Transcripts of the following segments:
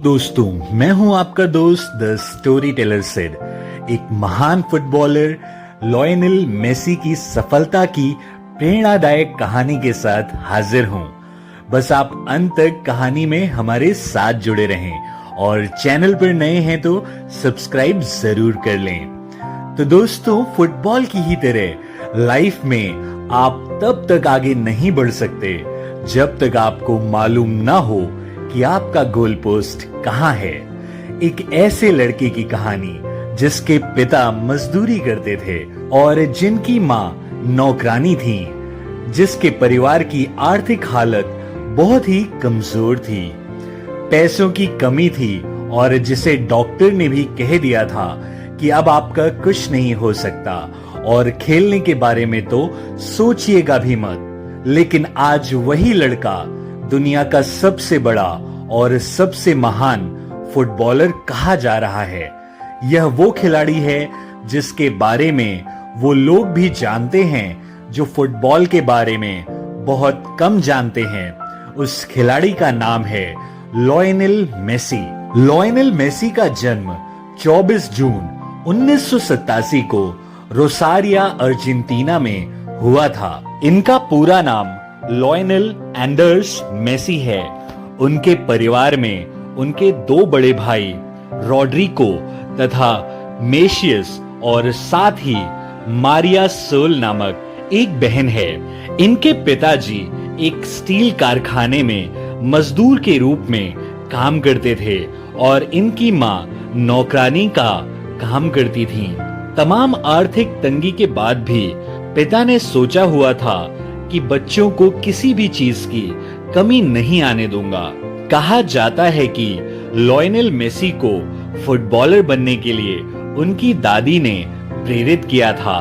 दोस्तों, मैं हूं आपका दोस्त द स्टोरी टेलर सिड। एक महान फुटबॉलर लायनल मेसी की सफलता की प्रेरणादायक कहानी के साथ हाजिर हूं। बस आप अंत तक कहानी में हमारे साथ जुड़े रहें और चैनल पर नए हैं तो सब्सक्राइब जरूर कर लें। तो दोस्तों, फुटबॉल की ही तरह लाइफ में आप तब तक आगे नहीं बढ़ सकते जब तक आपको मालूम ना हो कि आपका गोल पोस्ट कहां है। एक ऐसे लड़के की कहानी जिसके पिता मजदूरी करते थे और जिनकी मां नौकरानी थी, जिसके परिवार की आर्थिक हालत बहुत ही कमजोर थी, पैसों की कमी थी और जिसे डॉक्टर ने भी कह दिया था कि अब आपका कुछ नहीं हो सकता और खेलने के बारे में तो सोचिएगा भी मत। लेकिन आज वही लड़का दुनिया का सबसे बड़ा और सबसे महान फुटबॉलर कहा जा रहा है। यह वो खिलाड़ी है जिसके बारे में वो लोग भी जानते हैं जो फुटबॉल के बारे में बहुत कम जानते हैं। उस खिलाड़ी का नाम है लायनल मेसी। लायनल मेसी का जन्म 24 जून 1987 को रोसारिया, अर्जेंटीना में हुआ था। इनका पूरा नाम लायनल एंडर्स मेसी है। उनके परिवार में उनके दो बड़े भाई रॉड्रिगो तथा मेशियस और साथ ही मारिया सोल नामक एक बहन है। इनके पिताजी एक स्टील कारखाने में मजदूर के रूप में काम करते थे और इनकी मां नौकरानी का काम करती थी। तमाम आर्थिक तंगी के बाद भी पिता ने सोचा हुआ था कि बच्चों को किसी भी चीज की कमी नहीं आने दूंगा। कहा जाता है कि लायनल मेसी को फुटबॉलर बनने के लिए उनकी दादी ने प्रेरित किया था।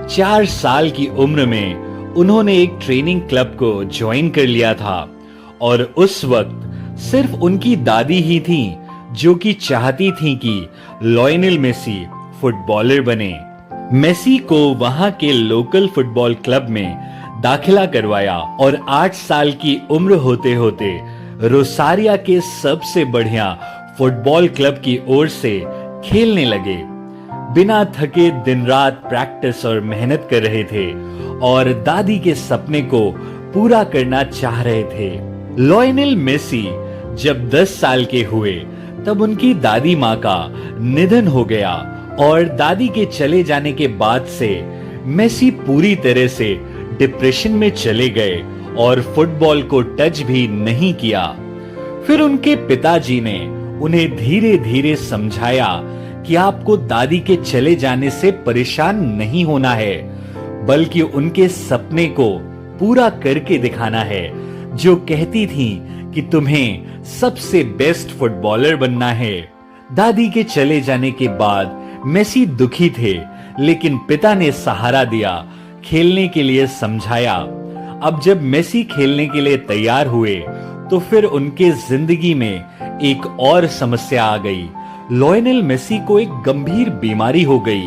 4 साल की उम्र में उन्होंने एक ट्रेनिंग क्लब को ज्वाइन कर लिया था और उस वक्त सिर्फ उनकी दादी ही थी जो कि चाहती थी कि लायनल मेसी फुटबॉलर बने। मेसी को वहां के लोकल फुटबॉल क्लब में दाखिला करवाया और 8 साल की उम्र होते होते रोसारिया के सबसे बढ़िया फुटबॉल क्लब की ओर से खेलने लगे। बिना थके दिन रात प्रैक्टिस और मेहनत कर रहे थे और दादी के सपने को पूरा करना चाह रहे थे। लायनल मेसी जब 10 साल के हुए तब उनकी दादी मां का निधन हो गया और दादी के चले जाने के बाद से मेसी पूरी तरह से डिप्रेशन में चले गए और फुटबॉल को टच भी नहीं किया। फिर उनके पिताजी ने उन्हें धीरे धीरे समझाया कि आपको दादी के चले जाने से परेशान नहीं होना है, बल्कि उनके सपने को पूरा करके दिखाना है, जो कहती थी कि तुम्हें सबसे बेस्ट फुटबॉलर बनना है। दादी के चले जाने के बाद मेसी दुखी थे, लेकिन पिता ने सहारा दिया, खेलने के लिए समझाया। अब जब मेसी खेलने के लिए तैयार हुए तो फिर उनके जिंदगी में एक और समस्या आ गई। लायनल मेसी को एक गंभीर बीमारी हो गई,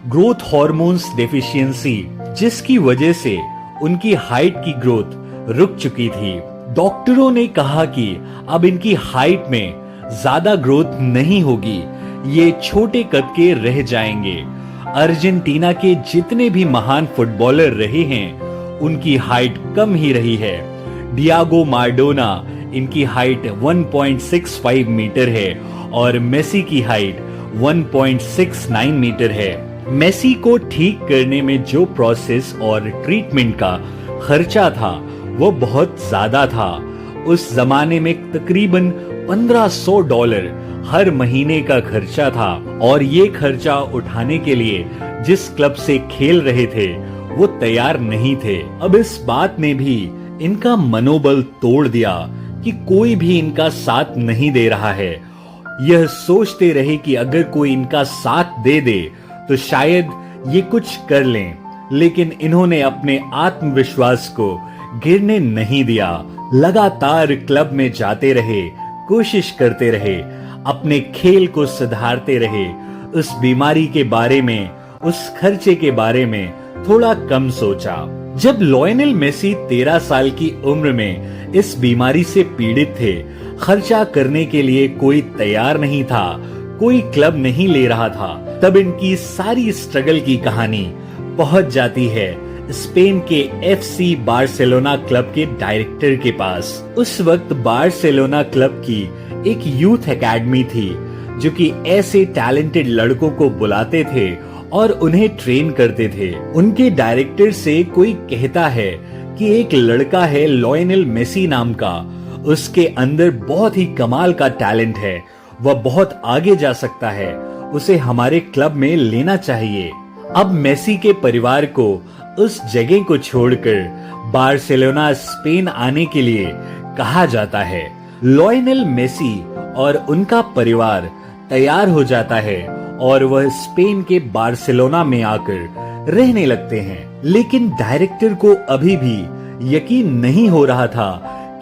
ग्रोथ हार्मोन्स डेफिशिएंसी, जिसकी वजह से उनकी हाइट की ग्रोथ रुक चुकी थी। डॉक्टरों ने कहा कि अब इनकी हाइट में ज्यादा ग्रोथ नहीं होगी, ये छोटे कद के रह जाएंगे। अर्जेंटीना के जितने भी महान फुटबॉलर रहे हैं उनकी हाइट कम ही रही है। डियागो माराडोना, इनकी हाइट 1.65 मीटर है और मेसी की हाइट 1.69 मीटर है। मेसी को ठीक करने में जो प्रोसेस और ट्रीटमेंट का खर्चा था वो बहुत ज्यादा था। उस जमाने में तकरीबन $1500 हर महीने का खर्चा था और ये खर्चा उठाने के लिए जिस क्लब से खेल रहे थे वो तैयार नहीं थे। अब इस बात ने भी इनका मनोबल तोड़ दिया कि कोई भी इनका साथ नहीं दे रहा है। यह सोचते रहे कि अगर कोई इनका साथ दे दे तो शायद ये कुछ कर लें, लेकिन इन्होंने अपने आत्मविश्वास को गिरने नहीं दिया। लगातार क्लब में जाते रहे, कोशिश करते रहे, अपने खेल को सुधारते रहे। उस बीमारी के बारे में, उस खर्चे के बारे में थोड़ा कम सोचा। जब लायनल मेसी 13 साल की उम्र में इस बीमारी से पीड़ित थे, खर्चा करने के लिए कोई तैयार नहीं था, कोई क्लब नहीं ले रहा था। तब इनकी सारी स्ट्रगल की कहानी पहुंच जाती है स्पेन के FC बार्सिलोना क्लब के डायरेक्टर के पास। उस वक्त बार्सिलोना क्लब की एक यूथ एकेडमी थी जो कि ऐसे टैलेंटेड लड़कों को बुलाते थे और उन्हें ट्रेन करते थे। उनके डायरेक्टर से कोई कहता है कि एक लड़का है लायनेल मेसी नाम का, उसके अंदर बहुत ही कमाल का टैलेंट है, वह बहुत आगे जा सकता है, उसे हमारे क्लब में लेना चाहिए। अब मेसी के परिवार को उस जगह को छोड़कर बार्सिलोना स्पेन आने के लिए कहा जाता है। लायनेल मेसी और उनका परिवार तैयार हो जाता है और वह स्पेन के बार्सिलोना में आकर रहने लगते हैं। लेकिन डायरेक्टर को अभी भी यकीन नहीं हो रहा था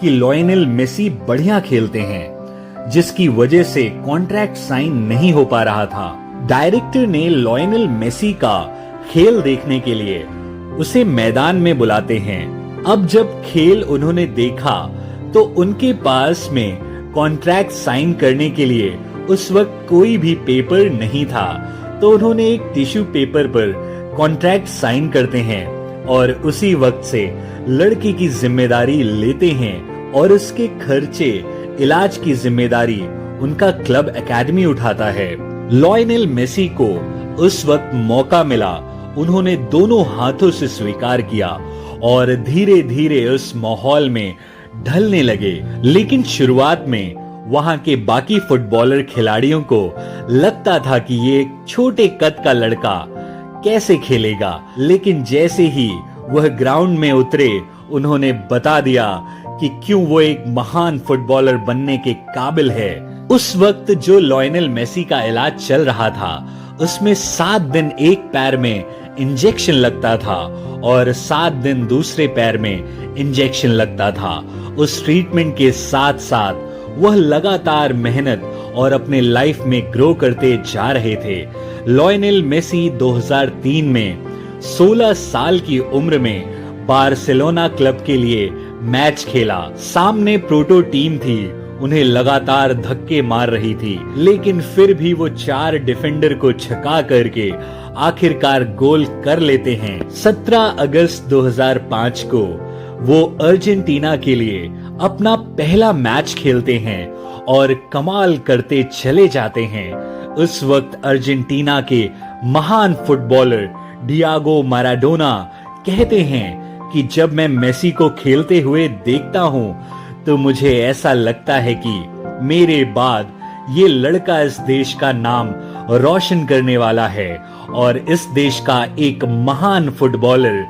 कि लायनेल मेसी बढ़िया खेलते हैं, जिसकी वजह से कॉन्ट्रैक्ट साइन नहीं हो पा रहा था। डायरेक्टर ने लायनेल मेसी का खेल देखने के लिए उसे मैदान में बुलाते हैं। अब जब खेल उन्होंने देखा तो उनके पास में कॉन्ट्रैक्ट साइन करने के लिए उस वक्त कोई भी पेपर नहीं था, तो उन्होंने एक टिश्यू पेपर पर कॉन्ट्रैक्ट साइन करते हैं और उसी वक्त से लड़के की जिम्मेदारी लेते हैं और उसके खर्चे, इलाज की जिम्मेदारी उनका क्लब एकेडमी उठाता है। लायनेल मेसी को उस वक्त मौका मिला, उन्होंने दोनों हाथों से स्वीकार किया और धीरे धीरे उस माहौल में ढलने लगे। लेकिन शुरुआत में वहां के बाकी फुटबॉलर खिलाड़ियों को लगता था कि ये एक छोटे कद का लड़का कैसे खेलेगा, लेकिन जैसे ही वह ग्राउंड में उतरे उन्होंने बता दिया कि क्यों वो एक महान फुटबॉलर बनने के काबिल है। उस वक्त जो लायनेल मेसी का इलाज चल रहा था उसमें 7 दिन एक पैर में इंजेक्शन लगता था और 7 दिन दूसरे पैर में इंजेक्शन लगता था। उस ट्रीटमेंट के साथ साथ वह लगातार मेहनत और अपने लाइफ में ग्रो करते जा रहे थे। लायनेल मेसी 2003 में 16 साल की उम्र में बार्सिलोना क्लब के लिए मैच खेला। सामने प्रोटो टीम थी, उन्हें लगातार धक्के मार रही थी, लेकिन फिर भी वो 4 डिफेंडर को छका करके आखिरकार गोल कर लेते हैं। 17 अगस्त 2005 को वो अर्जेंटीना के लिए अपना पहला मैच खेलते हैं और कमाल करते चले जाते हैं। उस वक्त अर्जेंटीना के महान फुटबॉलर डियागो मैराडोना कहते हैं कि जब मैं मेसी को खेलते हुए देखता हूं तो मुझे ऐसा लगता है कि मेरे बाद ये लड़का इस देश का नाम रोशन करने वाला है और इस देश का एक महान फुटबॉलर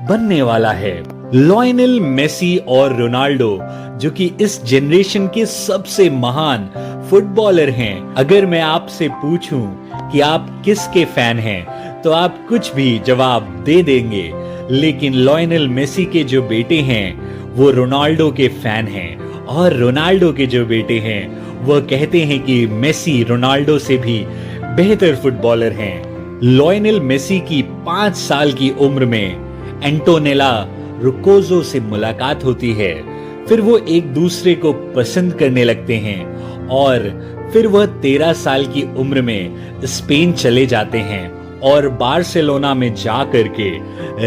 बनने वाला है। लायनेल मेसी और रोनाल्डो जो कि इस जनरेशन के सबसे महान फुटबॉलर हैं। अगर मैं आपसे पूछूं कि आप किसके फैन हैं तो आप कुछ भी जवाब दे देंगे, लेकिन लायनेल मेसी के जो बेटे हैं वो रोनाल्डो के फैन हैं और रोनाल्डो के जो बेटे हैं वो कहते हैं कि मेसी रोनाल्डो से भी बेहतर फुटबॉलर हैं। लायनेल मेसी की 5 साल की उम्र में एंटोनेला रुकोजो से मुलाकात होती है, फिर वो एक दूसरे को पसंद करने लगते हैं और फिर वह 13 साल की उम्र में स्पेन चले जाते हैं और बार्सिलोना में जा करके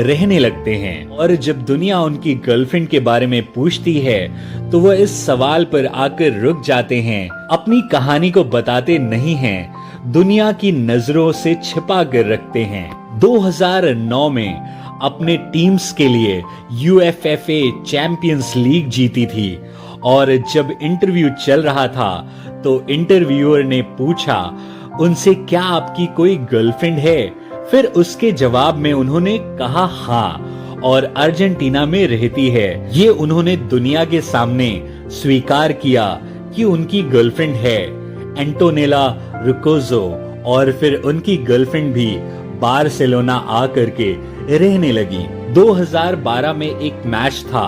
रहने लगते हैं। और जब दुनिया उनकी गर्लफ्रेंड के बारे में पूछती है तो वह इस सवाल पर आकर रुक जाते हैं, अपनी कहानी को बताते नहीं हैं, दुनिया की नजरों से छिपा कर रखते हैं। 2009 में अपने टीम्स के लिए UFFA चैंपियंस लीग जीती थी और जब इंटरव्यू चल रहा था तो इंटरव्यूअर ने पूछा उनसे क्या आपकी कोई गर्लफ्रेंड है, फिर उसके जवाब में उन्होंने कहा हाँ और अर्जेंटीना में रहती है। ये उन्होंने दुनिया के सामने स्वीकार किया कि उनकी गर्लफ्रेंड है एंटोनेला रुकोजो और फिर उनकी गर्लफ्रेंड भी बार्सिलोना आकर के रहने लगी। 2012 में एक मैच था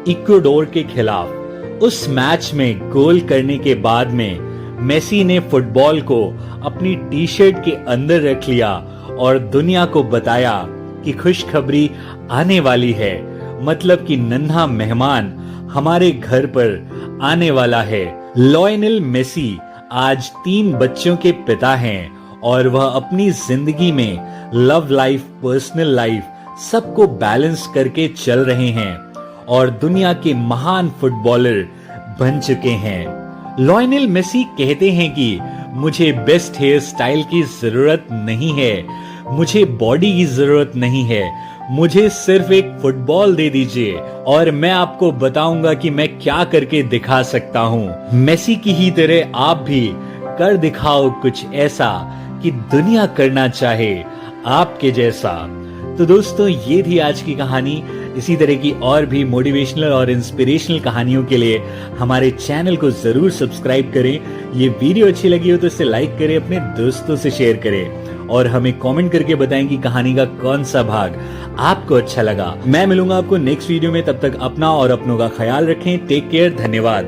इक्वाडोर के खिलाफ। उस मैच में गोल करने के बाद में मेसी ने फुटबॉल को अपनी टी शर्ट के अंदर रख लिया और दुनिया को बताया कि खुशखबरी आने वाली है, मतलब कि नन्हा मेहमान हमारे घर पर आने वाला है। लायनेल मेसी आज 3 बच्चों के पिता हैं और वह अपनी जिंदगी में लव लाइफ, पर्सनल लाइफ सबको बैलेंस करके चल रहे हैं और दुनिया के महान फुटबॉलर बन चुके हैं। लायनेल मेसी कहते हैं कि मुझे बेस्ट हेयर स्टाइल की जरूरत नहीं है, मुझे बॉडी की जरूरत नहीं है, मुझे सिर्फ एक फुटबॉल दे दीजिए और मैं आपको बताऊंगा कि मैं क्या करके दिखा सकता हूं। मेसी की ही तरह आप भी कर दिखाओ कुछ ऐसा कि दुनिया करना चाहे आपके जैसा। तो दोस्तों, ये थी आज की कहानी। इसी तरह की और भी मोटिवेशनल और इंस्पिरेशनल कहानियों के लिए हमारे चैनल को जरूर सब्सक्राइब करें। ये वीडियो अच्छी लगी हो तो इसे लाइक करें, अपने दोस्तों से शेयर करें और हमें कमेंट करके बताएं कि कहानी का कौन सा भाग आपको अच्छा लगा। मैं मिलूंगा आपको नेक्स्ट वीडियो में, तब तक अपना और अपनों का ख्याल रखें। टेक केयर, धन्यवाद।